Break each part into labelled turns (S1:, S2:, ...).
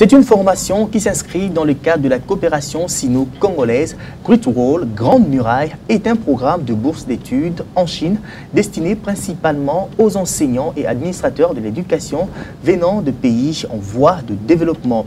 S1: C'est une formation qui s'inscrit dans le cadre de la coopération sino-congolaise. Great Wall, Grande Muraille, est un programme de bourse d'études en Chine destiné principalement aux enseignants et administrateurs de l'éducation venant de pays en voie de développement.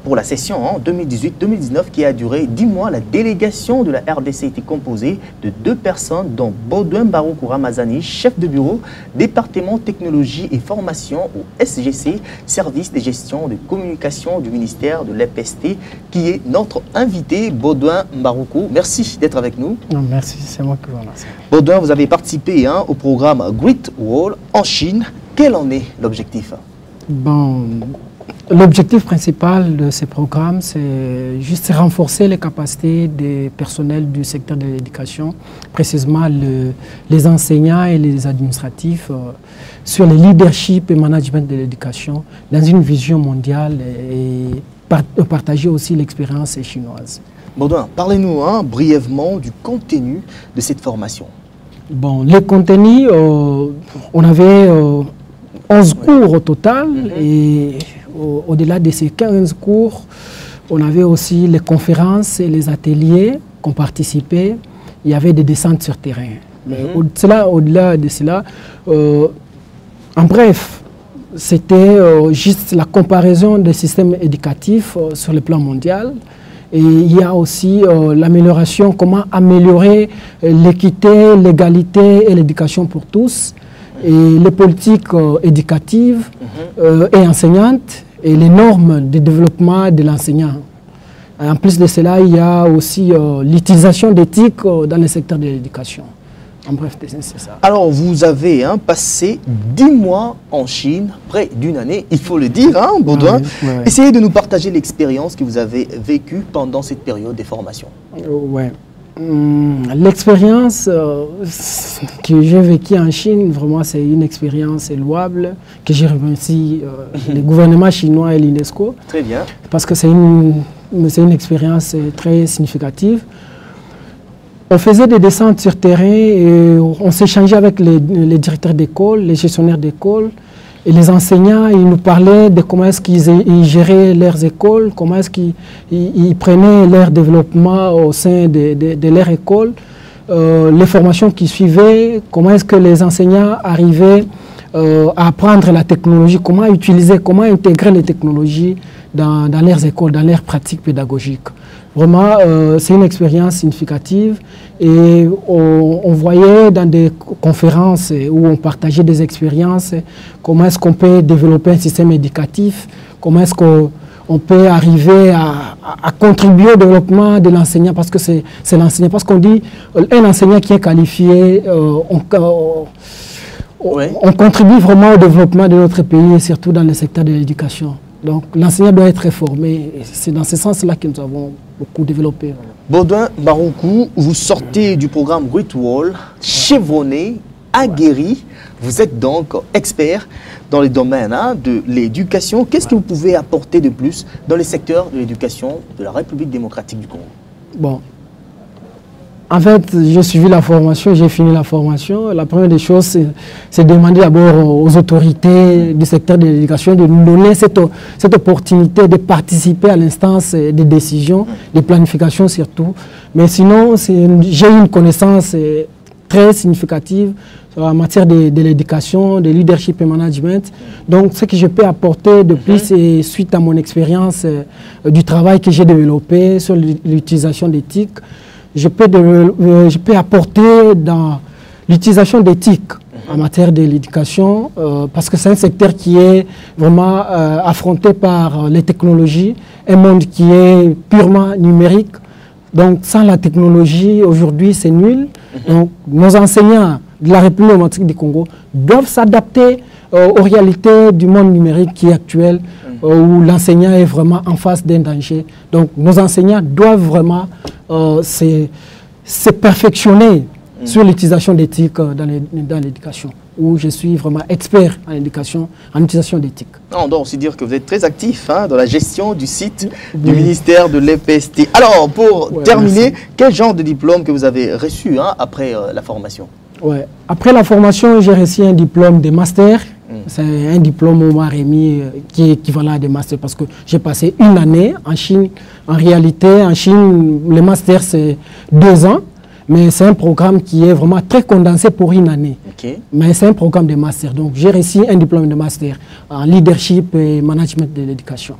S1: Pour la session 2018-2019 qui a duré 10 mois, la délégation de la RDC était composée de 2 personnes, dont Baudouin Baroukou Ramazani, chef de bureau, département technologie et formation au SGC, service de gestion de communication du ministère de l'EPST, qui est notre invité. Baudouin Baroukou, merci d'être avec nous.
S2: Non, merci, c'est moi qui vous remercie.
S1: Baudouin, vous avez participé au programme Great Wall en Chine. Quel en est l'objectif?
S2: Bon, l'objectif principal de ces programmes, c'est juste renforcer les capacités des personnels du secteur de l'éducation, précisément les enseignants et les administratifs, sur le leadership et management de l'éducation dans une vision mondiale et partager aussi l'expérience chinoise.
S1: Baudouin, parlez-nous brièvement du contenu de cette formation.
S2: Bon, le contenu, on avait 11 cours au total et au-delà de ces 15 cours, on avait aussi les conférences et les ateliers qu'on participait. Il y avait des descentes sur terrain. Au-delà de cela, en bref, c'était juste la comparaison des systèmes éducatifs sur le plan mondial. Et il y a aussi l'amélioration, comment améliorer l'équité, l'égalité et l'éducation pour tous. Et les politiques éducatives et enseignantes et les normes de développement de l'enseignant. En plus de cela, il y a aussi l'utilisation d'éthique dans le secteur de l'éducation. En bref, c'est ça.
S1: Alors, vous avez passé 10 mois en Chine, près d'une année, il faut le dire, Baudouin. Essayez de nous partager l'expérience que vous avez vécue pendant cette période de formation.
S2: L'expérience que j'ai vécue en Chine, vraiment, c'est une expérience louable, que j'ai remercie le gouvernement chinois et l'UNESCO.
S1: Très bien.
S2: Parce que c'est une expérience très significative. On faisait des descentes sur terrain et on s'échangeait avec les directeurs d'école, les gestionnaires d'école. Et les enseignants, ils nous parlaient de comment est-ce qu'ils géraient leurs écoles, comment est-ce qu'ils prenaient leur développement au sein de leur école, les formations qui suivaient, comment est-ce que les enseignants arrivaient à apprendre la technologie, comment utiliser, comment intégrer les technologies dans leurs écoles, dans leurs pratiques pédagogiques. Vraiment, c'est une expérience significative et on voyait dans des conférences où on partageait des expériences, comment est-ce qu'on peut développer un système éducatif, comment est-ce qu'on peut arriver à contribuer au développement de l'enseignant, parce que c'est l'enseignant, parce qu'on dit un enseignant qui est qualifié, on contribue vraiment au développement de notre pays et surtout dans le secteur de l'éducation. Donc l'enseignant doit être formé. C'est dans ce sens-là que nous avons beaucoup développé.
S1: Baudouin Baroukou, vous sortez du programme Great Wall, chevronné, aguerri. Vous êtes donc expert dans le domaine de l'éducation. Qu'est-ce que vous pouvez apporter de plus dans le secteur de l'éducation de la République démocratique du Congo?
S2: Bon. En fait, j'ai suivi la formation, j'ai fini la formation. La première des choses, c'est de demander d'abord aux autorités du secteur de l'éducation de nous donner cette opportunité de participer à l'instance des décisions, des planifications surtout. Mais sinon, j'ai une connaissance très significative en matière de l'éducation, de leadership et management. Donc, ce que je peux apporter de plus, c'est suite à mon expérience du travail que j'ai développé sur l'utilisation d'éthique. Je peux apporter dans l'utilisation d'éthique en matière de l'éducation parce que c'est un secteur qui est vraiment affronté par les technologies, un monde qui est purement numérique. Donc sans la technologie, aujourd'hui, c'est nul. Donc nos enseignants de la République démocratique du Congo doivent s'adapter aux réalités du monde numérique qui est actuel, où l'enseignant est vraiment en face d'un danger. Donc nos enseignants doivent vraiment se perfectionner sur l'utilisation d'éthique dans l'éducation, où je suis vraiment expert en éducation, en utilisation d'éthique.
S1: On doit aussi dire que vous êtes très actif dans la gestion du site du ministère de l'EPST. Alors, pour terminer, quel genre de diplôme que vous avez reçu après la formation?
S2: Après la formation, j'ai reçu un diplôme de master C'est un diplôme au remis qui est équivalent à des masters parce que j'ai passé une année en Chine. En réalité, en Chine, le master, c'est 2 ans. Mais c'est un programme qui est vraiment très condensé pour une année.
S1: Okay.
S2: Mais c'est un programme de master. Donc, j'ai reçu un diplôme de master en leadership et management de l'éducation.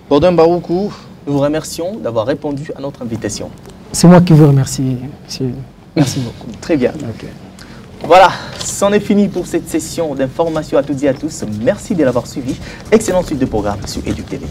S1: Bourdin Baroukou, nous vous remercions d'avoir répondu à notre invitation.
S2: C'est moi qui vous remercie, monsieur. Merci beaucoup.
S1: Très bien.
S2: Okay.
S1: Voilà, c'en est fini pour cette session d'information à toutes et à tous. Merci de l'avoir suivi. Excellente suite de programme sur EduTV.